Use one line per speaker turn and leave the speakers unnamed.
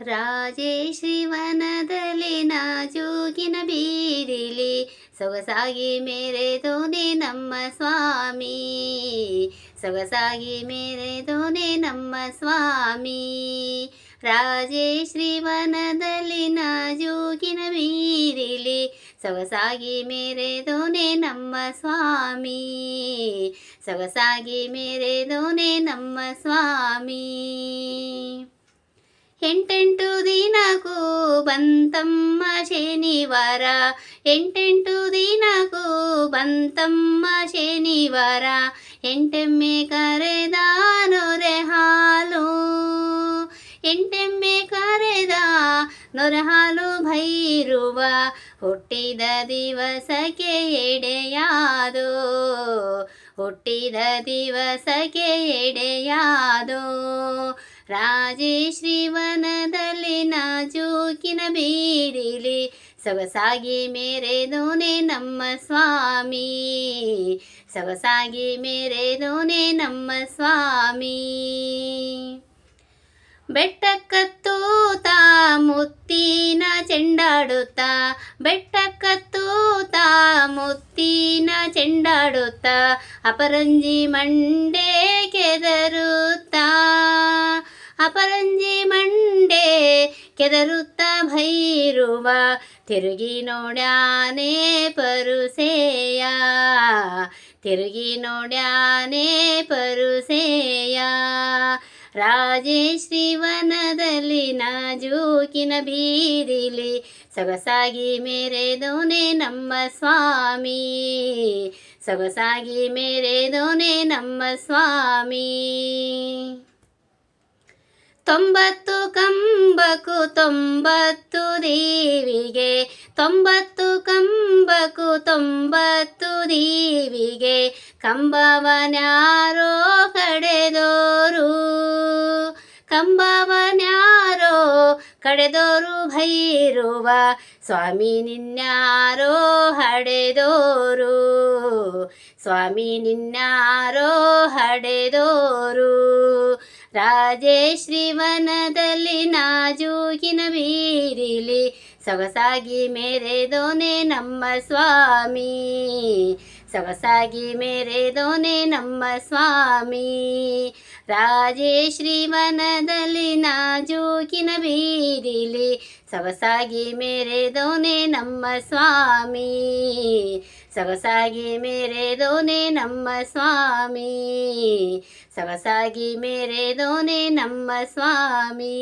ರಾಜೇಶ್ರೀ ವನದಲ್ಲಿ ನಾಜೂಕಿನ ಬೀರಿಲಿ ಸೊಗಸಾಗಿ ಮೆರೆದೋನೆ ನಮ್ಮ ಸ್ವಾಮಿ. ಸೊಗಸಾಗಿ ಮೆರೆದೋನೆ ನಮ್ಮ ಸ್ವಾಮಿ. ರಾಜೇಶ್ರೀ ವನದಲ್ಲಿ ನಾಜೂಕಿನ ಬೀರಿಲಿ ಸೊಗಸಾಗಿ ಮೆರೆದೋನೆ ನಮ್ಮ ಸ್ವಾಮಿ. ಸೊಗಸಾಗಿ ಮೆರೆದೋನೆ ನಮ್ಮ ಸ್ವಾಮಿ. ಎಂಟೆಂಟು ದಿನಕ್ಕೂ ಬಂತಮ್ಮ ಶನಿವಾರ, ಎಂಟೆಂಟು ದಿನಕ್ಕೂ ಬಂತಮ್ಮ ಶನಿವಾರ. ಎಂಟೆಮ್ಮೆ ಕರೆದ ನೊರೆ ಹಾಲು, ಎಂಟೆಮ್ಮೆ ಕರೆದ ನೊರೆ ಹಾಲು ಭೈರುವ. ಹುಟ್ಟಿದ ದಿವಸಕ್ಕೆ ಎಡೆಯಾದೋ, ಹುಟ್ಟಿದ ದಿವಸಕ್ಕೆ ಎಡೆಯಾದೋ. ರಾಜೇಶ್ರೀ ವನದಲ್ಲಿ ನಾಜೂಕಿನ ಬೀರಿಲಿ ಸೊಗಸಾಗಿ ಮೆರೆದೋನೆ ನಮ್ಮ ಸ್ವಾಮಿ. ಸೊಗಸಾಗಿ ಮೆರೆದೋನೆ ನಮ್ಮ ಸ್ವಾಮಿ. ಬೆಟ್ಟಕ್ಕತ್ತೂತ ಮುತ್ತಿನ ಚೆಂಡಾಡುತ್ತಾ, ಬೆಟ್ಟಕ್ಕತ್ತೂತ ಮುತ್ತಿನ ಚೆಂಡಾಡುತ್ತಾ. ಅಪರಂಜಿ ಮಂಡೆ ಕೆದರುತ್ತಾ, ಅಪರಂಜಿ ಮಂಡೆ ಕೆದರುತ್ತ ಭೈರುವ. ತಿರುಗಿ ನೋಡ್ಯಾನೆ ಪರುಸೇಯ, ತಿರುಗಿ ನೋಡ್ಯಾನೆ ಪರುಸೇಯ. ರಾಜೇಶ್ರೀ ವನದಲ್ಲಿ ನಾಜೂಕಿನ ಬೀರಿಲಿ ಸೊಗಸಾಗಿ ಮೆರೆದೋನೆ ನಮ್ಮ ಸ್ವಾಮಿ. ಸೊಗಸಾಗಿ ಮೆರೆದೋನೆ ನಮ್ಮ ಸ್ವಾಮಿ. 90 ಕಂಬಕ್ಕೂ 90 ದೇವಿಗೆ, 90 ಕಂಬಕ್ಕೂ 90 ದೇವಿಗೆ. ಕಂಬವನ್ಯಾರೋ ಕಡೆದೋರು, ಕಂಬವನ್ಯಾರೋ ಕಡೆದೋರು ಭೈರುವ. ಸ್ವಾಮಿ ನಿನ್ಯಾರೋ ಹಡೆದೋರು, ಸ್ವಾಮಿ ನಿನ್ಯಾರೋ ಹಡೆದೋರು. ರಾಜೇಶ್ರೀ ವನದಲ್ಲಿ ನಾಜೂಕಿನ ಬೀರಿಲಿ ಸೊಗಸಾಗಿ ಮೆರೆದೋನೆ ನಮ್ಮ ಸ್ವಾಮಿ. ಸೊಗಸಾಗಿ ಮೆರೆದೋನೆ ನಮ್ಮ ಸ್ವಾಮಿ. ರಾಜೇಶ್ರೀ ವನದಲ್ಲಿ ನಾಜೂಕಿನ ಬೀರಿಲಿ ಸೊಗಸಾಗಿ ಮೆರೆದೋನೆ ನಮ್ಮ ಸ್ವಾಮಿ. ಸೊಗಸಾಗಿ ಮೆರೆದೋನೆ ನಮ್ಮ ಸ್ವಾಮಿ. ಸೊಗಸಾಗಿ ಮೆರೆದೋನೆ ನಮ್ಮ ಸ್ವಾಮಿ.